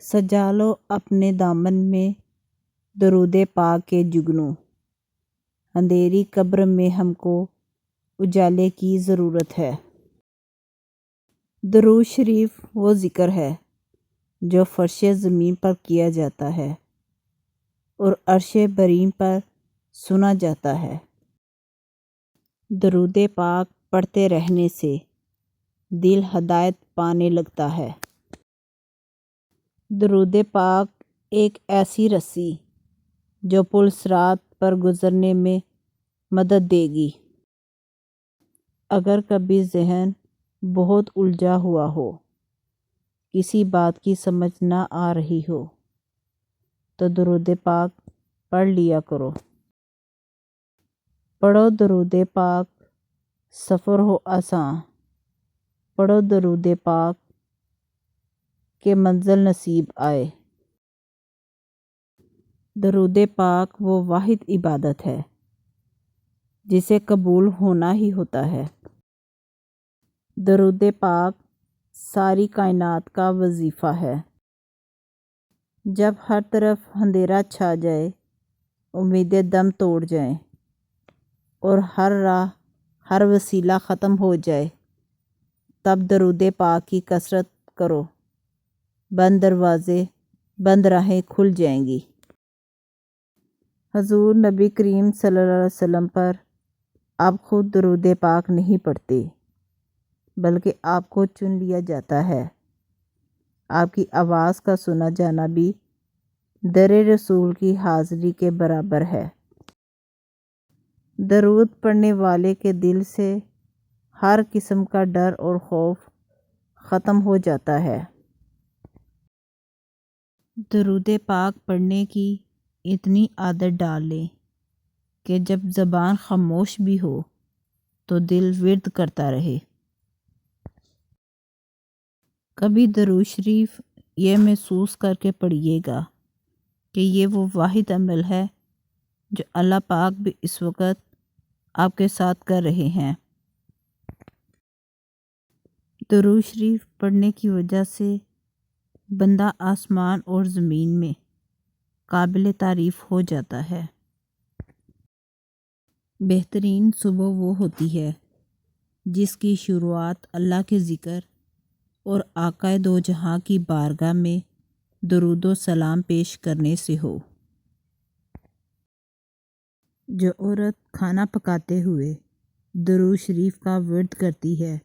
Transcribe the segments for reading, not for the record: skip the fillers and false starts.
سجا لو اپنے دامن میں درود پاک کے جگنوں، اندھیری قبر میں ہم کو اجالے کی ضرورت ہے۔ درود شریف وہ ذکر ہے جو فرش زمین پر کیا جاتا ہے اور عرش برین پر سنا جاتا ہے۔ درود پاک پڑھتے رہنے سے دل ہدایت پانے لگتا ہے۔ درود پاک ایک ایسی رسی جو پل صراط پر گزرنے میں مدد دے گی۔ اگر کبھی ذہن بہت الجھا ہوا ہو، کسی بات کی سمجھ نہ آ رہی ہو، تو درود پاک پڑھ لیا کرو۔ پڑھو درود پاک سفر ہو آساں، پڑھو درود پاک کہ منزل نصیب آئے۔ درود پاک وہ واحد عبادت ہے جسے قبول ہونا ہی ہوتا ہے۔ درود پاک ساری کائنات کا وظیفہ ہے۔ جب ہر طرف اندھیرا چھا جائے، امیدیں دم توڑ جائیں اور ہر راہ ہر وسیلہ ختم ہو جائے، تب درود پاک کی کثرت کرو، بند دروازے بند راہیں کھل جائیں گی۔ حضور نبی کریم صلی اللہ علیہ وسلم پر آپ خود درود پاک نہیں پڑھتے، بلکہ آپ کو چن لیا جاتا ہے۔ آپ کی آواز کا سنا جانا بھی در رسول کی حاضری کے برابر ہے۔ درود پڑھنے والے کے دل سے ہر قسم کا ڈر اور خوف ختم ہو جاتا ہے۔ درود پاک پڑھنے کی اتنی عادت ڈال لیں کہ جب زبان خاموش بھی ہو تو دل ورد کرتا رہے۔ کبھی درود شریف یہ محسوس کر کے پڑھیے گا کہ یہ وہ واحد عمل ہے جو اللہ پاک بھی اس وقت آپ کے ساتھ کر رہے ہیں۔ درود شریف پڑھنے کی وجہ سے بندہ آسمان اور زمین میں قابل تعریف ہو جاتا ہے۔ بہترین صبح وہ ہوتی ہے جس کی شروعات اللہ کے ذکر اور آقائے دو جہاں کی بارگاہ میں درود و سلام پیش کرنے سے ہو۔ جو عورت کھانا پکاتے ہوئے درود شریف کا ورد کرتی ہے،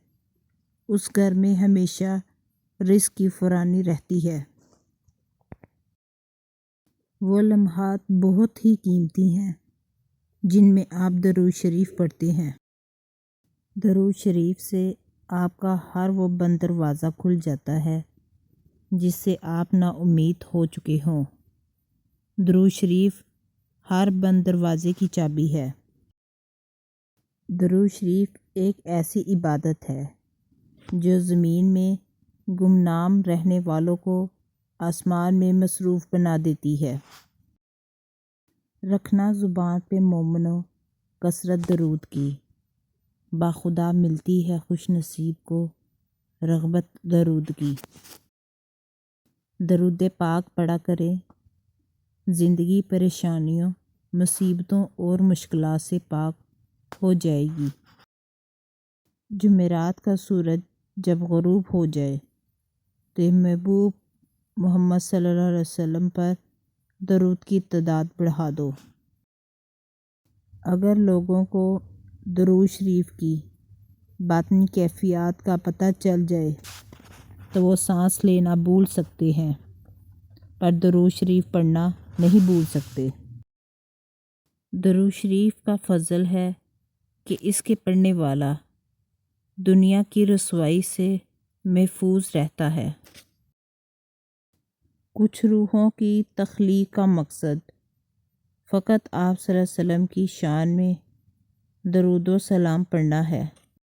اس گھر میں ہمیشہ رزق کی فراوانی رہتی ہے۔ وہ لمحات بہت ہی قیمتی ہیں جن میں آپ درود شریف پڑھتے ہیں۔ درود شریف سے آپ کا ہر وہ بند دروازہ کھل جاتا ہے جس سے آپ نا امید ہو چکے ہوں۔ درود شریف ہر بند دروازے کی چابی ہے۔ درود شریف ایک ایسی عبادت ہے جو زمین میں گمنام رہنے والوں کو آسمان میں مصروف بنا دیتی ہے۔ رکھنا زبان پہ مومنو کثرت درود کی، باخدا ملتی ہے خوش نصیب کو رغبت درود کی۔ درود پاک پڑھا کریں، زندگی پریشانیوں، مصیبتوں اور مشکلات سے پاک ہو جائے گی۔ جمعرات کا سورج جب غروب ہو جائے تو محبوب محمد صلی اللہ علیہ وسلم پر درود کی تعداد بڑھا دو۔ اگر لوگوں کو درود شریف کی باطنی کیفیات کا پتہ چل جائے تو وہ سانس لینا بھول سکتے ہیں، پر درود شریف پڑھنا نہیں بھول سکتے۔ درود شریف کا فضل ہے کہ اس کے پڑھنے والا دنیا کی رسوائی سے محفوظ رہتا ہے۔ کچھ روحوں کی تخلیق کا مقصد فقط آپ صلی اللہ علیہ وسلم کی شان میں درود و سلام پڑھنا ہے۔